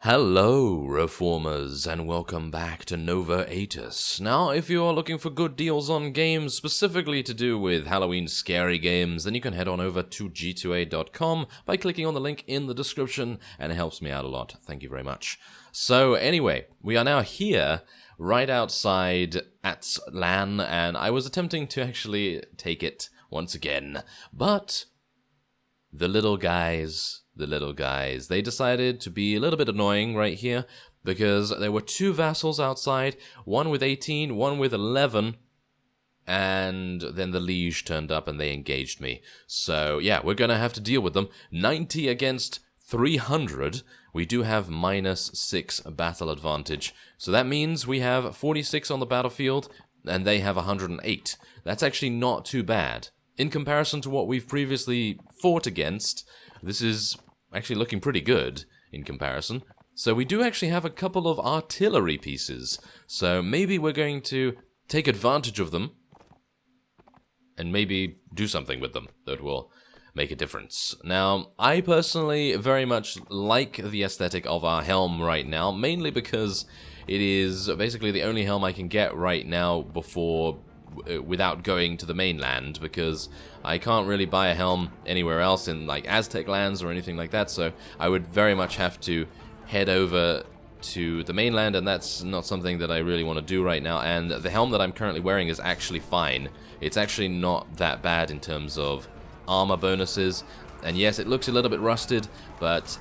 Hello, Reformers, and welcome back to Nova Aetas. Now, if you are looking for good deals on games specifically to do with Halloween scary games, then you can head on over to g2a.com by clicking on the link in the description, and it helps me out a lot. Thank you very much. So, anyway, we are now here, right outside Aetas LAN, and I was attempting to actually take it once again, but the little guys, they decided to be a little bit annoying right here, because there were two vassals outside, one with 18, one with 11, and then the liege turned up and they engaged me. So yeah, we're gonna have to deal with them. 90 against 300. We do have -6 battle advantage, so that means we have 46 on the battlefield, and they have 108. That's actually not too bad. In comparison to what we've previously fought against, this is actually looking pretty good in comparison. So we do actually have a couple of artillery pieces. So maybe we're going to take advantage of them and maybe do something with them that will make a difference. Now, I personally very much like the aesthetic of our helm right now, mainly because it is basically the only helm I can get right now without going to the mainland, because I can't really buy a helm anywhere else in like Aztec lands or anything like that, so I would very much have to head over to the mainland, and that's not something that I really want to do right now. And the helm that I'm currently wearing is actually fine. It's actually not that bad in terms of armor bonuses, and yes, it looks a little bit rusted, but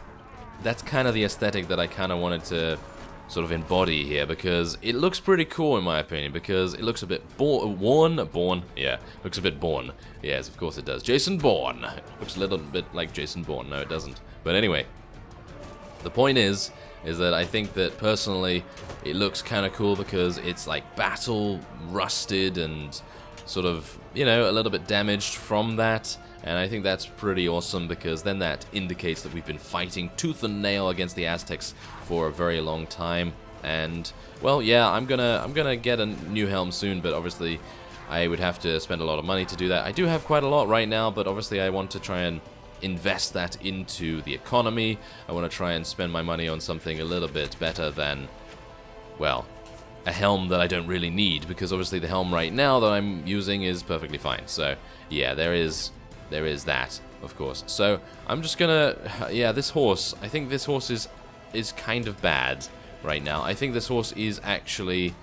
that's kind of the aesthetic that I kind of wanted to sort of embody here, because it looks pretty cool in my opinion, because it looks a bit Bourne, yeah, looks a bit Bourne, yes, of course it does, Jason Bourne, looks a little bit like Jason Bourne, no it doesn't, but anyway, the point is that I think that personally it looks kind of cool because it's like battle rusted and sort of, you know, a little bit damaged from that. And I think that's pretty awesome, because then that indicates that we've been fighting tooth and nail against the Aztecs for a very long time. And, well, yeah, I'm gonna get a new helm soon, but obviously I would have to spend a lot of money to do that. I do have quite a lot right now, but obviously I want to try and invest that into the economy. I want to try and spend my money on something a little bit better than, well, a helm that I don't really need, because obviously the helm right now that I'm using is perfectly fine. So, yeah, there is that, of course. So, I'm just gonna... Yeah, this horse... I think this horse is kind of bad right now. I think this horse is actually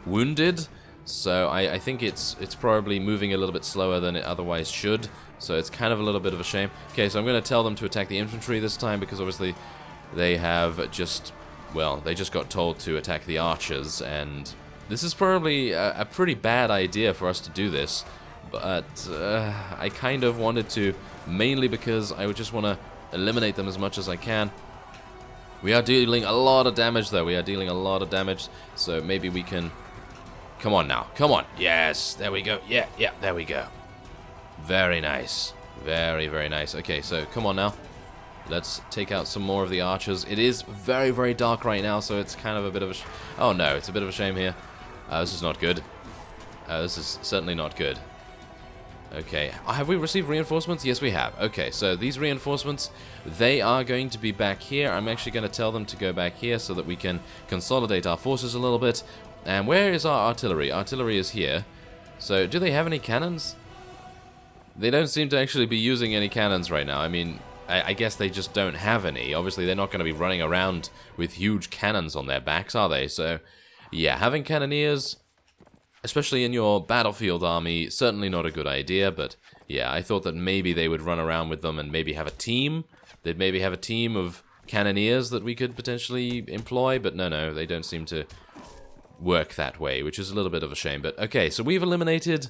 wounded. So, I think it's probably moving a little bit slower than it otherwise should. So, it's kind of a little bit of a shame. Okay, so I'm gonna tell them to attack the infantry this time, because obviously they have just... Well, they just got told to attack the archers, and this is probably a pretty bad idea for us to do this. But I kind of wanted to, mainly because I would just want to eliminate them as much as I can. We are dealing a lot of damage, though. We are dealing a lot of damage, so maybe we can... Come on now. Come on. Yes, there we go. Yeah, there we go. Very nice. Very, very nice. Okay, so come on now. Let's take out some more of the archers. It is very, very dark right now, so it's kind of a bit of a... Oh, no, it's a bit of a shame here. This is not good. This is certainly not good. Okay, have we received reinforcements? Yes, we have. Okay, so these reinforcements, they are going to be back here. I'm actually going to tell them to go back here so that we can consolidate our forces a little bit. And where is our artillery? Artillery is here. So, do they have any cannons? They don't seem to actually be using any cannons right now. I mean, I guess they just don't have any. Obviously, they're not going to be running around with huge cannons on their backs, are they? So, yeah, having cannoneers, especially in your battlefield army, certainly not a good idea, but yeah, I thought that maybe they would run around with them and maybe have a team. They'd maybe have a team of cannoneers that we could potentially employ, but no, they don't seem to work that way, which is a little bit of a shame. But okay, so we've eliminated,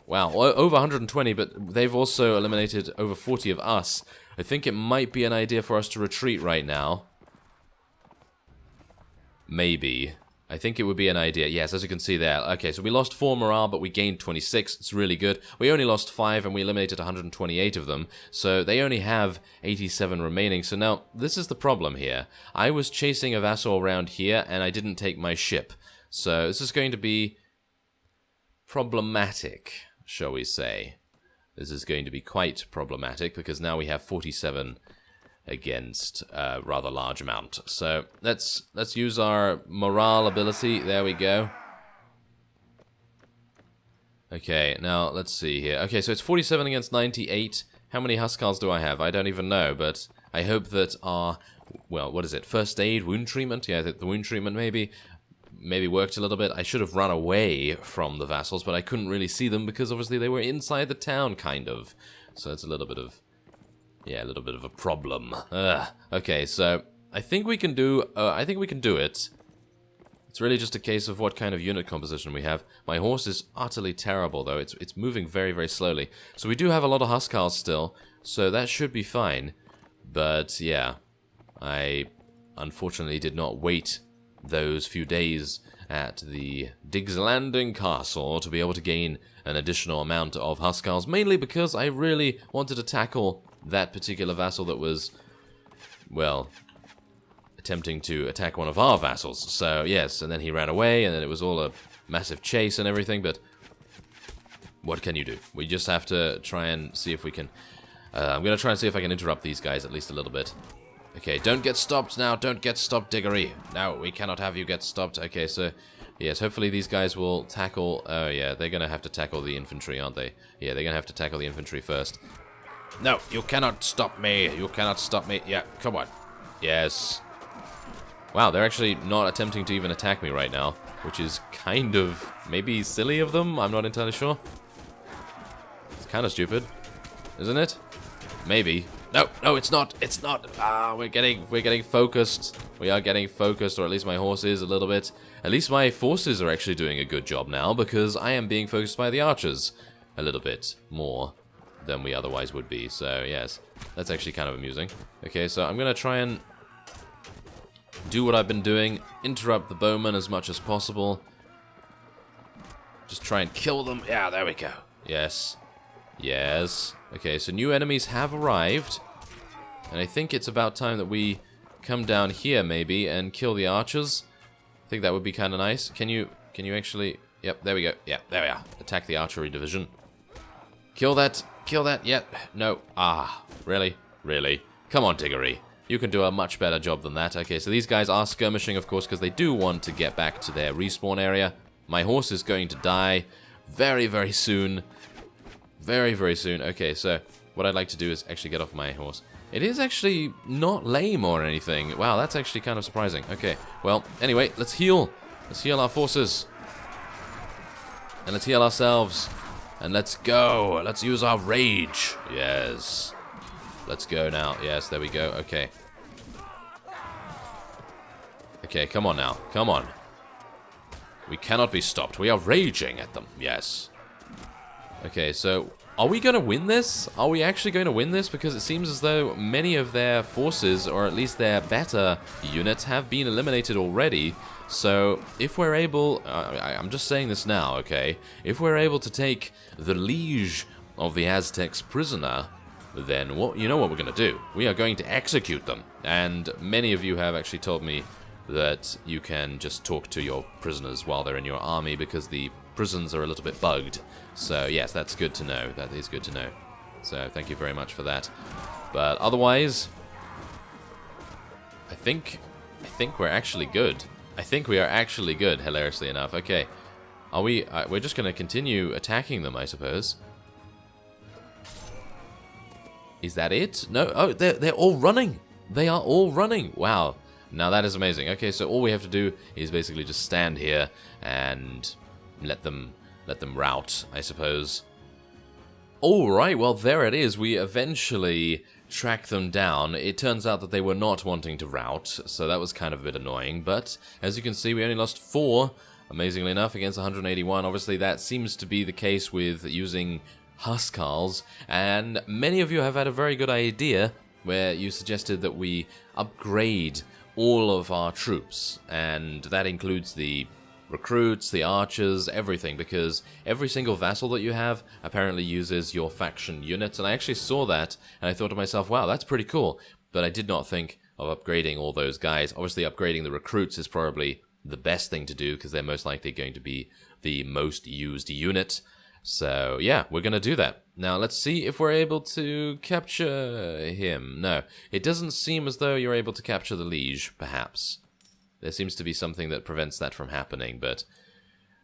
wow, over 120, but they've also eliminated over 40 of us. I think it might be an idea for us to retreat right now. Maybe. I think it would be an idea. Yes, as you can see there. Okay, so we lost 4 morale, but we gained 26. It's really good. We only lost 5, and we eliminated 128 of them. So they only have 87 remaining. So now, this is the problem here. I was chasing a vassal around here, and I didn't take my ship. So this is going to be problematic, shall we say. This is going to be quite problematic, because now we have 47 against a rather large amount. So let's use our morale ability. There we go. Okay, now let's see here. Okay, so it's 47 against 98. How many Huskarls do I have? I don't even know, but I hope that our, well, what is it? First aid, wound treatment? Yeah, the wound treatment maybe worked a little bit. I should have run away from the vassals, but I couldn't really see them because obviously they were inside the town, kind of. So it's a little bit of, yeah, a little bit of a problem. Okay, so I think we can do it. It's really just a case of what kind of unit composition we have. My horse is utterly terrible, though. It's moving very, very slowly. So we do have a lot of Huskarls still, so that should be fine. But, yeah, I unfortunately did not wait those few days at the Diggs Landing Castle to be able to gain an additional amount of Huskarls, mainly because I really wanted to tackle that particular vassal that was, well, attempting to attack one of our vassals. So, yes, and then he ran away, and then it was all a massive chase and everything, but what can you do? We just have to try and see if we can... I'm going to try and see if I can interrupt these guys at least a little bit. Okay, don't get stopped now. Don't get stopped, Diggory. No, we cannot have you get stopped. Okay, so, yes, hopefully these guys will tackle... Oh, yeah, they're going to have to tackle the infantry, aren't they? Yeah, they're going to have to tackle the infantry first. No, you cannot stop me. You cannot stop me. Yeah, come on. Yes. Wow, they're actually not attempting to even attack me right now, which is kind of maybe silly of them. I'm not entirely sure. It's kind of stupid, isn't it? Maybe. No, no, it's not. It's not. Ah, we're getting focused. We are getting focused, or at least my horse is a little bit. At least my forces are actually doing a good job now, because I am being focused by the archers a little bit more than we otherwise would be. So, yes, that's actually kind of amusing. Okay, so I'm going to try and do what I've been doing, interrupt the bowmen as much as possible. Just try and kill them. Yeah, there we go. Yes. Yes. Okay, so new enemies have arrived. And I think it's about time that we come down here, maybe, and kill the archers. I think that would be kind of nice. Can you actually... Yep, there we go. Yep, there we are. Attack the archery division. Kill that. Kill that. Yep. No. Ah, really? Really? Come on, Diggory. You can do a much better job than that. Okay, so these guys are skirmishing, of course, because they do want to get back to their respawn area. My horse is going to die very, very soon. Very, very soon. Okay, so what I'd like to do is actually get off my horse. It is actually not lame or anything. Wow, that's actually kind of surprising. Okay, well, anyway, let's heal. Let's heal our forces. And let's heal ourselves. And let's go. Let's use our rage. Yes. Let's go now. Yes, there we go. Okay. Okay, come on now. Come on. We cannot be stopped. We are raging at them. Yes. Okay, so are we going to win this? Are we actually going to win this? Because it seems as though many of their forces, or at least their better units, have been eliminated already. So if we're able... I'm just saying this now, okay? If we're able to take the liege of the Aztecs prisoner, then what, you know what we're going to do. We are going to execute them. And many of you have actually told me that you can just talk to your prisoners while they're in your army because the prisons are a little bit bugged. So yes, that's good to know. That is good to know. So thank you very much for that. But otherwise, I think we're actually good. I think we are actually good, hilariously enough. Okay. Are we... we're just going to continue attacking them, I suppose. Is that it? No. Oh, they're all running. They are all running. Wow. Now that is amazing. Okay, so all we have to do is basically just stand here and let them rout, I suppose. All right. Well, there it is. We eventually tracked them down. It turns out that they were not wanting to rout, so that was kind of a bit annoying. But as you can see, we only lost 4, amazingly enough, against 181. Obviously, that seems to be the case with using Huskarls, and many of you have had a very good idea where you suggested that we upgrade all of our troops, and that includes the recruits, the archers, everything, because every single vassal that you have apparently uses your faction units, and I actually saw that, and I thought to myself, wow, that's pretty cool, but I did not think of upgrading all those guys. Obviously, upgrading the recruits is probably the best thing to do, because they're most likely going to be the most used unit. So, yeah, we're going to do that. Now, let's see if we're able to capture him. No, it doesn't seem as though you're able to capture the liege, perhaps. There seems to be something that prevents that from happening, but...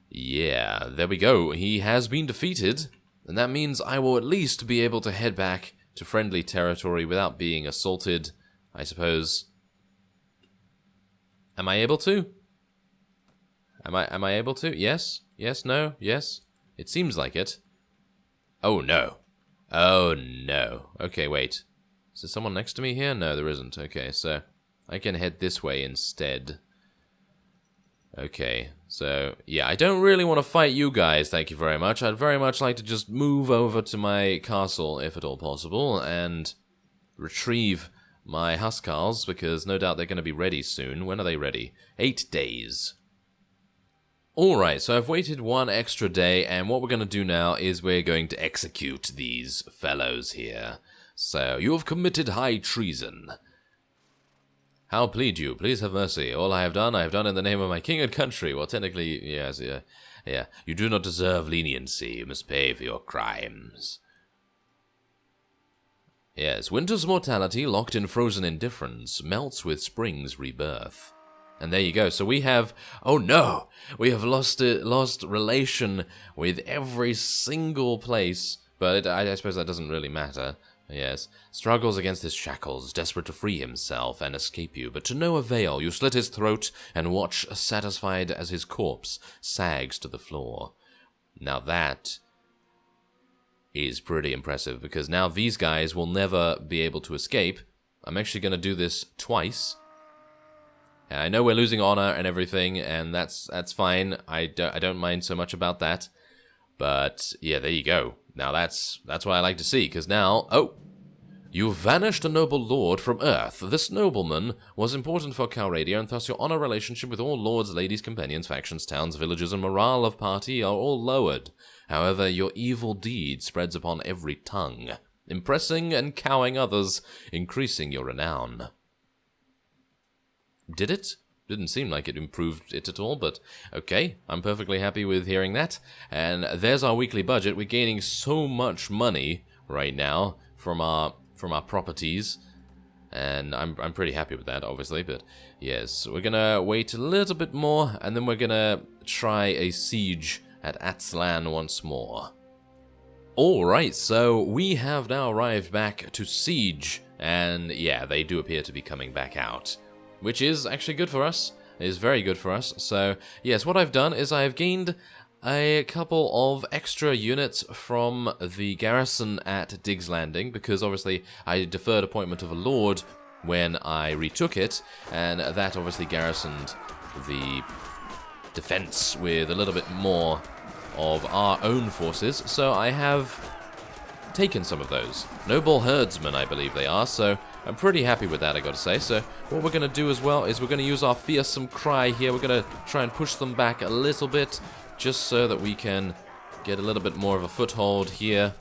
yeah, there we go. He has been defeated, and that means I will at least be able to head back to friendly territory without being assaulted, I suppose. Am I able to? Am I able to? Yes? Yes? No? Yes? It seems like it. Oh, no. Oh, no. Okay, wait. Is there someone next to me here? No, there isn't. Okay, so I can head this way instead. Okay, so, yeah, I don't really want to fight you guys, thank you very much. I'd very much like to just move over to my castle, if at all possible, and retrieve my Huskarls, because no doubt they're going to be ready soon. When are they ready? 8 days. Alright, so I've waited 1 extra day, and what we're going to do now is we're going to execute these fellows here. So, you have committed high treason. How plead you? Please have mercy. All I have done in the name of my king and country. Well, technically, yes, yeah. You do not deserve leniency. You must pay for your crimes. Yes, winter's mortality, locked in frozen indifference, melts with spring's rebirth. And there you go. So we have, oh no, we have lost relation with every single place. But I suppose that doesn't really matter. Yes, struggles against his shackles, desperate to free himself and escape you, but to no avail. You slit his throat and watch satisfied as his corpse sags to the floor. Now that is pretty impressive, because now these guys will never be able to escape. I'm actually going to do this twice. I know we're losing honor and everything, and that's fine. I don't mind so much about that. But yeah, there you go. Now that's what I like to see, because now, oh, you vanished a noble lord from Earth. This nobleman was important for Calradia, and thus your honor relationship with all lords, ladies, companions, factions, towns, villages, and morale of party are all lowered. However, your evil deed spreads upon every tongue, impressing and cowing others, increasing your renown. Did it? Didn't seem like it improved it at all, but okay, I'm perfectly happy with hearing that. And there's our weekly budget. We're gaining so much money right now from our properties, and I'm pretty happy with that, obviously. But yes, we're gonna wait a little bit more, and then we're gonna try a siege at Atzlan once more. Alright, so we have now arrived back to siege, and yeah, they do appear to be coming back out. Which is actually good for us. It is very good for us. So, yes, what I've done is I've gained a couple of extra units from the garrison at Diggs Landing, because obviously I deferred appointment of a lord when I retook it, and that obviously garrisoned the defense with a little bit more of our own forces. So I have taken some of those. Noble herdsmen, I believe they are, so I'm pretty happy with that, I gotta say. So what we're gonna do as well is we're gonna use our fearsome cry here. We're gonna try and push them back a little bit, just so that we can get a little bit more of a foothold here.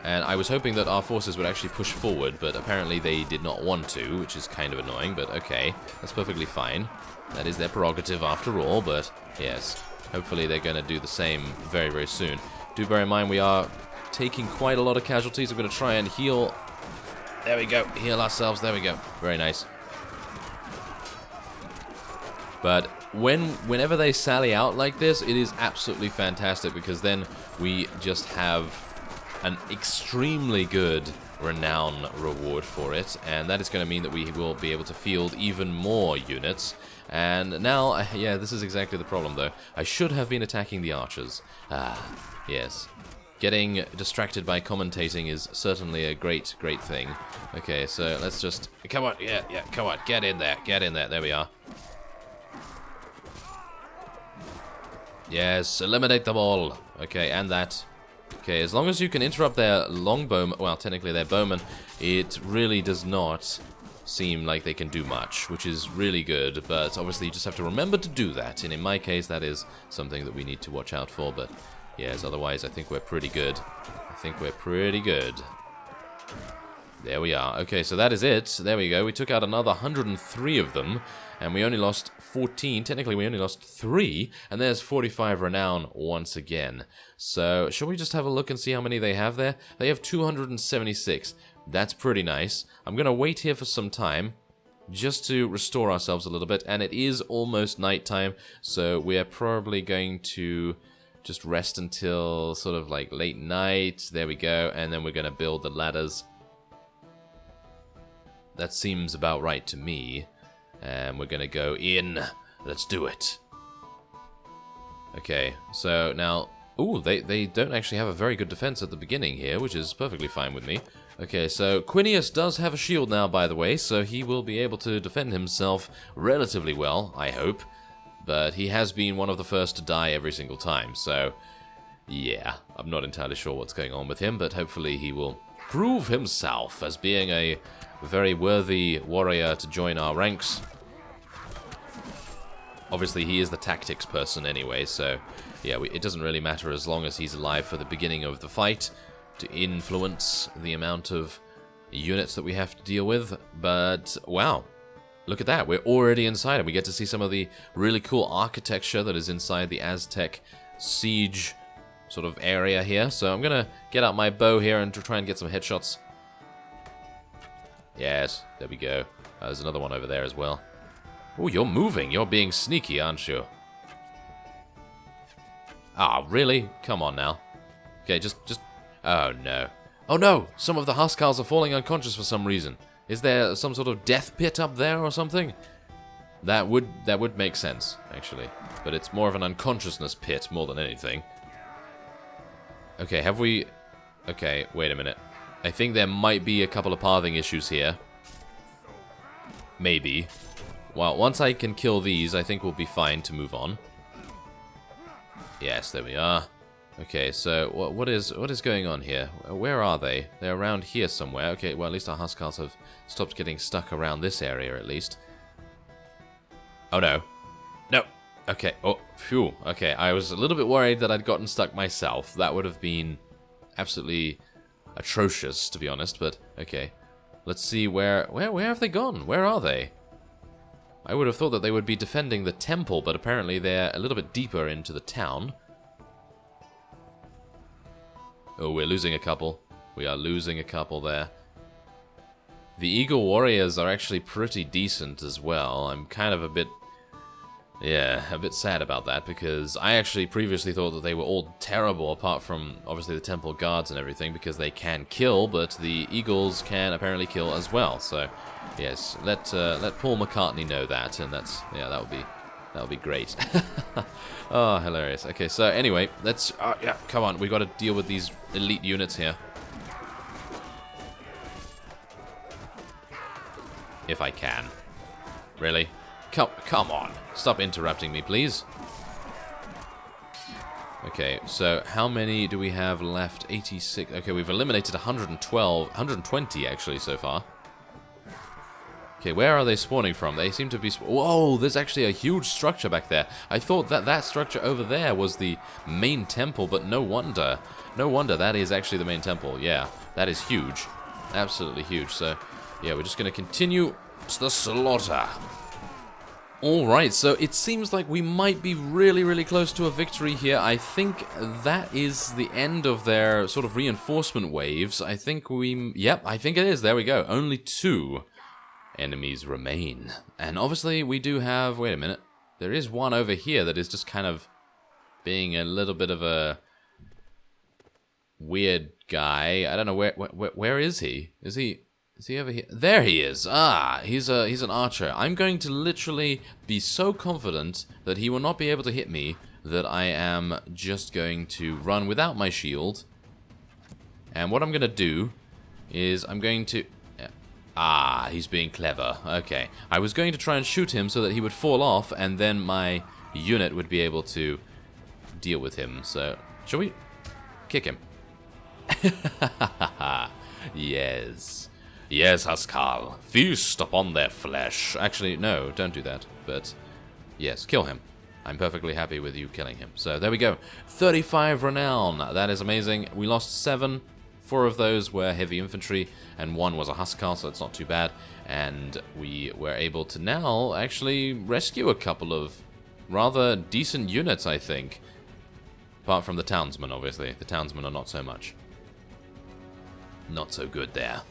And I was hoping that our forces would actually push forward, but apparently they did not want to, which is kind of annoying, but okay, that's perfectly fine. That is their prerogative after all, but yes, hopefully they're gonna do the same very, very soon. Do bear in mind we are taking quite a lot of casualties. I'm going to try and heal. There we go. Heal ourselves. There we go. Very nice. But whenever they sally out like this, it is absolutely fantastic, because then we just have an extremely good renown reward for it, and that is going to mean that we will be able to field even more units. And now, yeah, this is exactly the problem, though. I should have been attacking the archers. Yes. Getting distracted by commentating is certainly a great, great thing. Okay, so let's just... Come on, yeah, come on, get in there, there we are. Yes, eliminate them all. Okay, and that. Okay, as long as you can interrupt their longbowmen, well, technically their bowmen, it really does not seem like they can do much, which is really good, but obviously you just have to remember to do that, and in my case that is something that we need to watch out for, but yes, otherwise I think we're pretty good. There we are. Okay, so that is it. There we go. We took out another 103 of them, and we only lost 14. Technically, we only lost 3, and there's 45 renown once again. So, shall we just have a look and see how many they have there? They have 276. That's pretty nice. I'm going to wait here for some time, just to restore ourselves a little bit, and it is almost nighttime, so we're probably going to just rest until sort of like late night. There we go, and then we're going to build the ladders. That seems about right to me. And we're gonna go in. Let's do it. Okay, so now... Ooh, they don't actually have a very good defense at the beginning here, which is perfectly fine with me. Okay, so Quinius does have a shield now, by the way, so he will be able to defend himself relatively well, I hope. But he has been one of the first to die every single time, so... Yeah, I'm not entirely sure what's going on with him, but hopefully he will prove himself as being a very worthy warrior to join our ranks. Obviously, he is the tactics person anyway, so yeah, it doesn't really matter as long as he's alive for the beginning of the fight to influence the amount of units that we have to deal with. But wow, look at that, we're already inside and we get to see some of the really cool architecture that is inside the Aztec siege sort of area here. So I'm gonna get out my bow here and try and get some headshots. Yes, there we go. There's another one over there as well. Oh, you're moving. You're being sneaky, aren't you? Ah, really? Come on now. Okay, just... Oh, no. Oh, no! Some of the Huskarls are falling unconscious for some reason. Is there some sort of death pit up there or something? That would make sense, actually. But it's more of an unconsciousness pit more than anything. Okay, have we... Okay, wait a minute. I think there might be a couple of pathing issues here. Maybe. Well, once I can kill these, I think we'll be fine to move on. Yes, there we are. Okay, so what is going on here? Where are they? They're around here somewhere. Okay, well, at least our Huskarls have stopped getting stuck around this area, at least. Oh, no. No! Okay, oh, phew. Okay, I was a little bit worried that I'd gotten stuck myself. That would have been absolutely atrocious, to be honest, but okay. Let's see where have they gone? Where are they? I would have thought that they would be defending the temple, but apparently they're a little bit deeper into the town. Oh, we're losing a couple. We are losing a couple there. The Eagle Warriors are actually pretty decent as well. I'm kind of a bit... Yeah, a bit sad about that, because I actually previously thought that they were all terrible, apart from, obviously, the temple guards and everything, because they can kill, but the Eagles can apparently kill as well. So, yes, let Paul McCartney know that, and that's... Yeah, that would be great. Oh, hilarious. Okay, so anyway, let's... yeah, come on, we've got to deal with these elite units here. If I can. Really? Come on. Stop interrupting me, please. Okay, so how many do we have left? 86. Okay, we've eliminated 120 actually so far. Okay, where are they spawning from? They seem to be... Whoa, there's actually a huge structure back there. I thought that structure over there was the main temple, but no wonder. No wonder that is actually the main temple. Yeah, that is huge. Absolutely huge. So, yeah, we're just going to continue the slaughter. Alright, so it seems like we might be really, really close to a victory here. I think that is the end of their sort of reinforcement waves. I think we... Yep, I think it is. There we go. Only 2 enemies remain. And obviously we do have... Wait a minute. There is one over here that is just kind of being a little bit of a weird guy. I don't know where is he? Is he over here? There he is. Ah, he's an archer. I'm going to literally be so confident that he will not be able to hit me that I am just going to run without my shield. And what I'm going to do is I'm going to... Ah, he's being clever. Okay. I was going to try and shoot him so that he would fall off and then my unit would be able to deal with him. So, shall we kick him? Yes. Yes, Haskell. Feast upon their flesh. Actually, no, don't do that. But, yes, kill him. I'm perfectly happy with you killing him. So, there we go. 35 renown. That is amazing. We lost 7. 4 of those were heavy infantry, and 1 was a Huskar, so it's not too bad. And we were able to now actually rescue a couple of rather decent units, I think. Apart from the townsmen, obviously. The townsmen are not so much. Not so good there.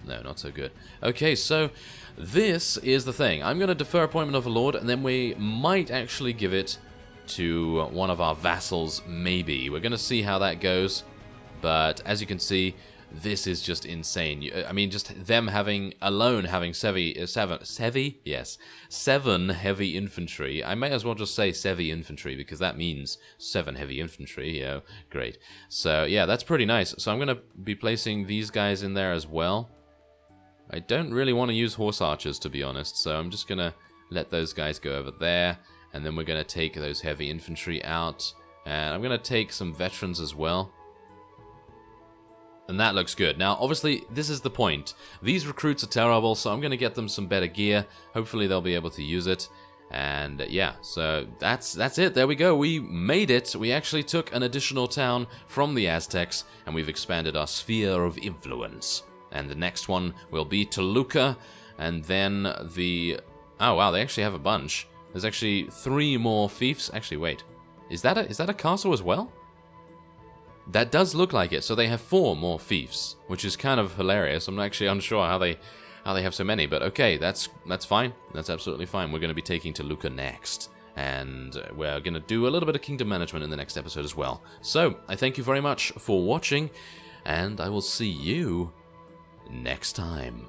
No, not so good. Okay, so this is the thing. I'm going to defer appointment of a lord, and then we might actually give it to one of our vassals, maybe. We're going to see how that goes. But as you can see, this is just insane. I mean, just them having 7 heavy infantry. I may as well just say heavy infantry, because that means 7 heavy infantry. Yeah, great. So yeah, that's pretty nice. So I'm going to be placing these guys in there as well. I don't really want to use horse archers, to be honest, so I'm just going to let those guys go over there, and then we're going to take those heavy infantry out, and I'm going to take some veterans as well. And that looks good. Now, obviously, this is the point. These recruits are terrible, so I'm going to get them some better gear. Hopefully, they'll be able to use it. And yeah, so that's it. There we go. We made it. We actually took an additional town from the Aztecs, and we've expanded our sphere of influence. And the next one will be Toluca, and then the... Oh, wow, they actually have a bunch. There's actually 3 more fiefs. Actually, wait. Is that a castle as well? That does look like it. So they have 4 more fiefs, which is kind of hilarious. I'm actually unsure how they have so many, but okay, that's fine. That's absolutely fine. We're going to be taking Toluca next, and we're going to do a little bit of kingdom management in the next episode as well. So, I thank you very much for watching, and I will see you next time.